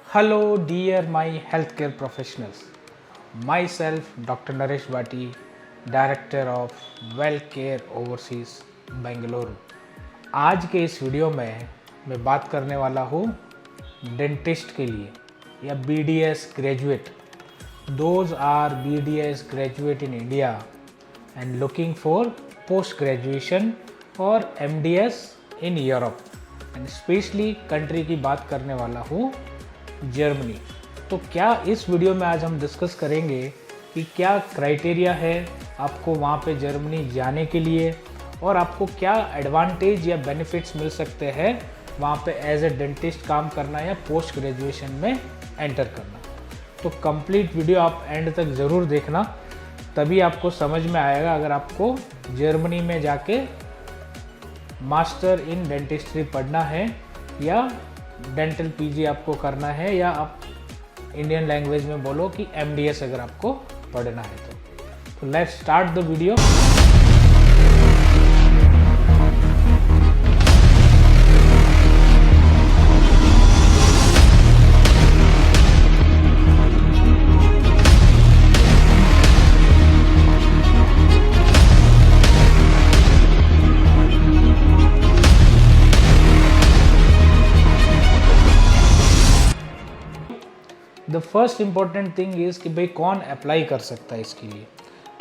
Hello, dear my healthcare professionals. Myself, Dr. Naresh Bhatti, Director of Well Care Overseas, Bengaluru. आज के इस video में मैं बात करने वाला हूँ डेंटिस्ट के लिए या BDS graduate. Those are BDS graduate in India and looking for post graduation or MDS in Europe and specially country की बात करने वाला हूँ जर्मनी। तो क्या इस वीडियो में आज हम डिस्कस करेंगे कि क्या क्राइटेरिया है आपको वहाँ पे जर्मनी जाने के लिए और आपको क्या एडवांटेज या बेनिफिट्स मिल सकते हैं वहाँ पे एज ए डेंटिस्ट काम करना या पोस्ट ग्रेजुएशन में एंटर करना। तो कंप्लीट वीडियो आप एंड तक ज़रूर देखना, तभी आपको समझ में आएगा अगर आपको जर्मनी में जाके मास्टर इन डेंटिस्ट्री पढ़ना है या डेंटल पीजी आपको करना है या आप इंडियन लैंग्वेज में बोलो कि MDS अगर आपको पढ़ना है तो let's start the video. The first important thing is कि भाई कौन अप्लाई कर सकता है इसके लिए।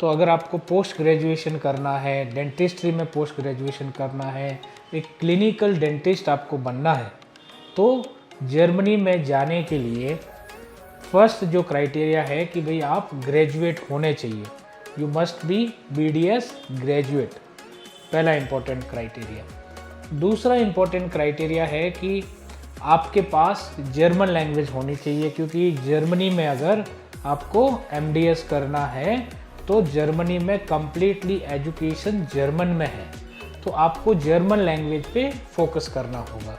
तो अगर आपको पोस्ट ग्रेजुएशन करना है, डेंटिस्ट्री में पोस्ट ग्रेजुएशन करना है, एक क्लिनिकल डेंटिस्ट आपको बनना है, तो जर्मनी में जाने के लिए फर्स्ट जो क्राइटेरिया है कि भाई आप ग्रेजुएट होने चाहिए। You must be BDS graduate, पहला इम्पोर्टेंट क्राइटेरिया। दूसरा इम्पोर्टेंट क्राइटेरिया है कि आपके पास जर्मन लैंग्वेज होनी चाहिए, क्योंकि जर्मनी में अगर आपको MDS करना है तो जर्मनी में कम्प्लीटली एजुकेशन जर्मन में है, तो आपको जर्मन लैंग्वेज पे फोकस करना होगा।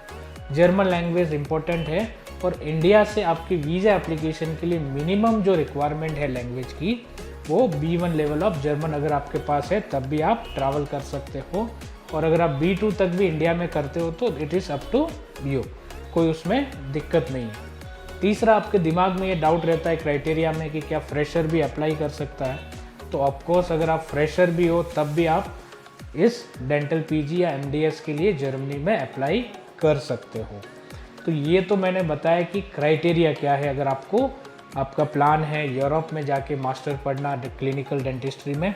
जर्मन लैंग्वेज इम्पोर्टेंट है और इंडिया से आपकी वीज़ा एप्लीकेशन के लिए मिनिमम जो रिक्वायरमेंट है लैंग्वेज की वो B1 लेवल ऑफ जर्मन अगर आपके पास है तब भी आप ट्रैवल कर सकते हो, और अगर आप B2 तक भी इंडिया में करते हो तो it is up to you, कोई उसमें दिक्कत नहीं है। तीसरा, आपके दिमाग में ये डाउट रहता है क्राइटेरिया में कि क्या फ्रेशर भी अप्लाई कर सकता है, तो ऑफकोर्स अगर आप फ्रेशर भी हो तब भी आप इस डेंटल पीजी या MDS के लिए जर्मनी में अप्लाई कर सकते हो। तो ये तो मैंने बताया कि क्राइटेरिया क्या है अगर आपका प्लान है यूरोप में जाके मास्टर पढ़ना क्लिनिकल डेंटिस्ट्री में,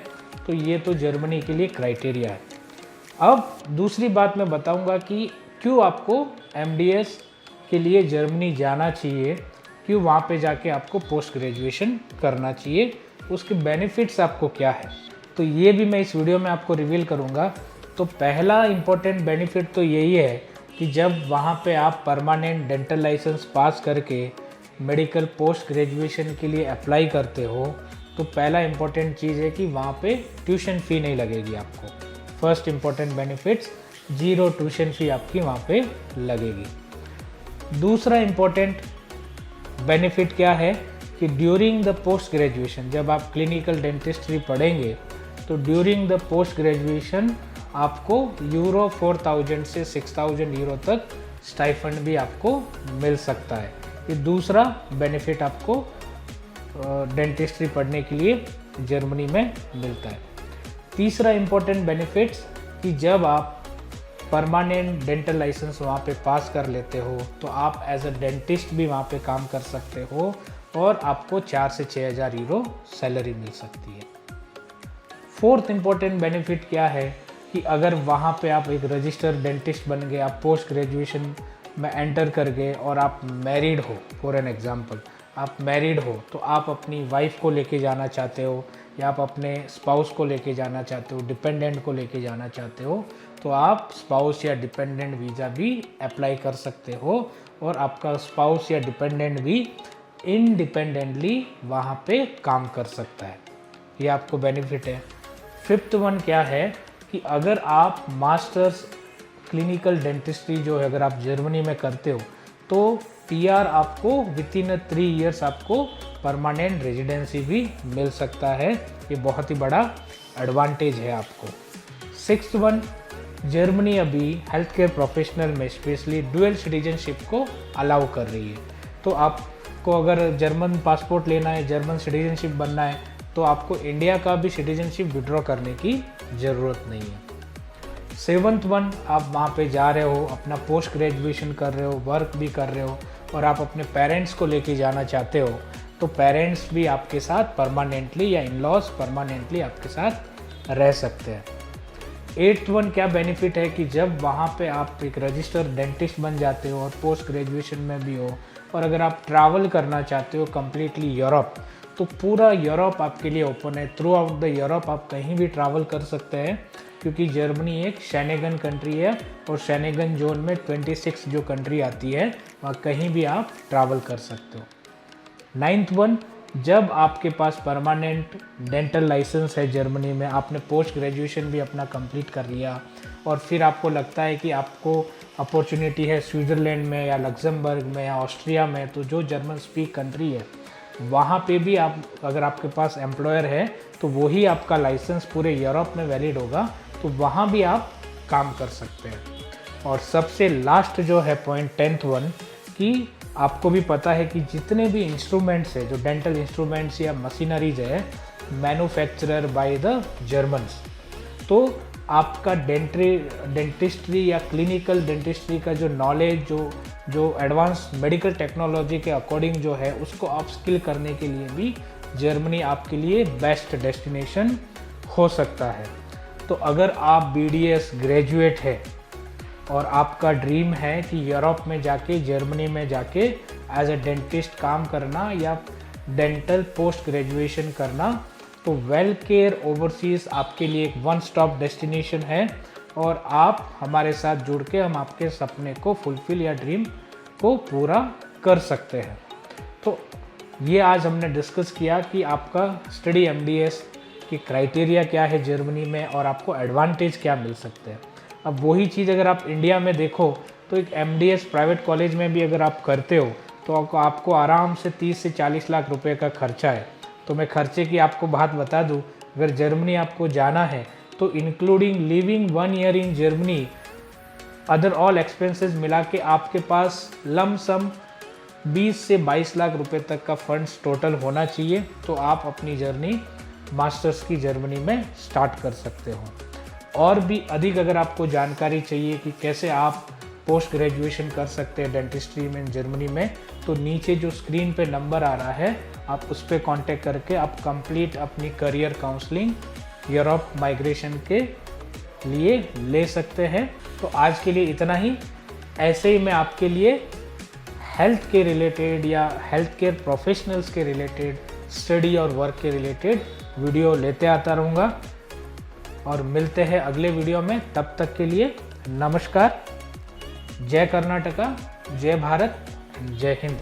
तो ये तो जर्मनी के लिए क्राइटेरिया है। अब दूसरी बात मैं बताऊंगा कि क्यों आपको MDS के लिए जर्मनी जाना चाहिए, क्यों वहाँ पे जाके आपको पोस्ट ग्रेजुएशन करना चाहिए, उसके बेनिफिट्स आपको क्या है, तो ये भी मैं इस वीडियो में आपको रिवील करूँगा। तो पहला इम्पोर्टेंट बेनिफिट तो यही है कि जब वहाँ पे आप परमानेंट डेंटल लाइसेंस पास करके मेडिकल पोस्ट ग्रेजुएशन के लिए अप्लाई करते हो तो पहला इम्पोर्टेंट चीज़ है कि वहाँ पे ट्यूशन फ़ी नहीं लगेगी आपको। First important benefits, 0 tuition fee आपकी वहाँ पे लगेगी। दूसरा इम्पोर्टेंट बेनिफिट क्या है कि ड्यूरिंग द पोस्ट ग्रेजुएशन जब आप क्लिनिकल डेंटिस्ट्री पढ़ेंगे तो ड्यूरिंग द पोस्ट ग्रेजुएशन आपको यूरो 4000 से 6000 यूरो तक स्टाइफंड भी आपको मिल सकता है। ये दूसरा बेनिफिट आपको डेंटिस्ट्री पढ़ने के लिए जर्मनी में मिलता है। तीसरा इम्पोर्टेंट बेनिफिट्स कि जब आप परमानेंट डेंटल लाइसेंस वहाँ पे पास कर लेते हो तो आप एज अ डेंटिस्ट भी वहाँ पे काम कर सकते हो और आपको 4 से 6000 यूरो सैलरी मिल सकती है। फोर्थ इम्पोर्टेंट बेनिफिट क्या है कि अगर वहाँ पे आप एक रजिस्टर्ड डेंटिस्ट बन गए, आप पोस्ट ग्रेजुएशन में एंटर कर गए और आप मैरिड हो, फॉर एन एग्जांपल आप मैरिड हो, तो आप अपनी वाइफ को लेके जाना चाहते हो या आप अपने स्पाउस को लेके जाना चाहते हो, डिपेंडेंट को लेके जाना चाहते हो, तो आप स्पाउस या डिपेंडेंट वीज़ा भी अप्लाई कर सकते हो और आपका स्पाउस या डिपेंडेंट भी इंडिपेंडेंटली वहाँ पे काम कर सकता है। ये आपको बेनिफिट है। फिफ्थ वन क्या है कि अगर आप मास्टर्स क्लिनिकल डेंटिस्ट्री जो है अगर आप जर्मनी में करते हो तो PR आपको विद इन 3 ईयर्स आपको परमानेंट रेजिडेंसी भी मिल सकता है। ये बहुत ही बड़ा एडवांटेज है आपको। सिक्स्थ वन, जर्मनी अभी हेल्थ केयर प्रोफेशनल में स्पेशली डुअल सिटीजनशिप को अलाउ कर रही है। तो आपको अगर जर्मन पासपोर्ट लेना है, जर्मन सिटीजनशिप बनना है, तो आपको इंडिया का भी सिटीजनशिप विड्रॉ करने की ज़रूरत नहीं है। 7th वन, आप वहाँ पे जा रहे हो, अपना पोस्ट ग्रेजुएशन कर रहे हो, वर्क भी कर रहे हो और आप अपने पेरेंट्स को लेके जाना चाहते हो, तो पेरेंट्स भी आपके साथ परमानेंटली या इन लॉज परमानेंटली आपके साथ रह सकते हैं। 8th वन क्या बेनिफिट है कि जब वहाँ पे आप एक रजिस्टर्ड डेंटिस्ट बन जाते हो और पोस्ट ग्रेजुएशन में भी हो, और अगर आप ट्रैवल करना चाहते हो कम्प्लीटली यूरोप, तो पूरा यूरोप आपके लिए ओपन है। थ्रू आउट द यूरोप आप कहीं भी ट्रैवल कर सकते हैं, क्योंकि जर्मनी एक शेनेगन कंट्री है और शेनेगन जोन में 26 जो कंट्री आती है वहाँ कहीं भी आप ट्रैवल कर सकते हो। 9th वन, जब आपके पास परमानेंट डेंटल लाइसेंस है जर्मनी में, आपने पोस्ट ग्रेजुएशन भी अपना कंप्लीट कर लिया और फिर आपको लगता है कि आपको अपॉर्चुनिटी है स्विट्ज़रलैंड में या लग्जमबर्ग में या ऑस्ट्रिया में, तो जो जर्मन स्पीक कंट्री है वहाँ पे भी आप, अगर आपके पास एम्प्लॉयर है तो वही आपका लाइसेंस पूरे यूरोप में वैलिड होगा, तो वहाँ भी आप काम कर सकते हैं। और सबसे लास्ट जो है पॉइंट 10th वन, कि आपको भी पता है कि जितने भी इंस्ट्रूमेंट्स है, जो डेंटल इंस्ट्रूमेंट्स या मशीनरीज है, मैन्युफैक्चरर बाय द जर्मन्स, तो आपका डेंटिस्ट्री या क्लिनिकल डेंटिस्ट्री का जो नॉलेज, जो एडवांस मेडिकल टेक्नोलॉजी के अकॉर्डिंग जो है, उसको आप स्किल करने के लिए भी जर्मनी आपके लिए बेस्ट डेस्टिनेशन हो सकता है। तो अगर आप BDS ग्रेजुएट है और आपका ड्रीम है कि यूरोप में जाके, जर्मनी में जाके एज ए डेंटिस्ट काम करना या डेंटल पोस्ट ग्रेजुएशन करना, तो वेल केयर ओवरसीज़ आपके लिए एक वन स्टॉप डेस्टिनेशन है और आप हमारे साथ जुड़ के हम आपके सपने को फुलफिल या ड्रीम को पूरा कर सकते हैं। तो ये आज हमने डिस्कस किया कि आपका स्टडी MDS की क्राइटेरिया क्या है जर्मनी में और आपको एडवांटेज क्या मिल सकते हैं। अब वही चीज़ अगर आप इंडिया में देखो, तो एक MDS प्राइवेट कॉलेज में भी अगर आप करते हो तो आपको आराम से 30 से 40 लाख रुपए का खर्चा है। तो मैं खर्चे की आपको बात बता दूं, अगर जर्मनी आपको जाना है तो including living 1 year in Germany, other all expenses मिला के आपके पास लम सम 20 से 22 लाख रुपए तक का फंड्स टोटल होना चाहिए, तो आप अपनी जर्नी मास्टर्स की जर्मनी में स्टार्ट कर सकते हो। और भी अधिक अगर आपको जानकारी चाहिए कि कैसे आप पोस्ट ग्रेजुएशन कर सकते हैं डेंटिस्ट्री में जर्मनी में, तो नीचे जो स्क्रीन पे नंबर आ रहा है आप उस पर कांटेक्ट करके आप कंप्लीट अपनी करियर काउंसलिंग यूरोप माइग्रेशन के लिए ले सकते हैं। तो आज के लिए इतना ही। ऐसे ही मैं आपके लिए हेल्थ के रिलेटेड या हेल्थ केयर प्रोफेशनल्स के रिलेटेड, स्टडी और वर्क के रिलेटेड वीडियो लेते आता रहूँगा और मिलते हैं अगले वीडियो में। तब तक के लिए नमस्कार। जय कर्नाटका, जय भारत, जय हिंद।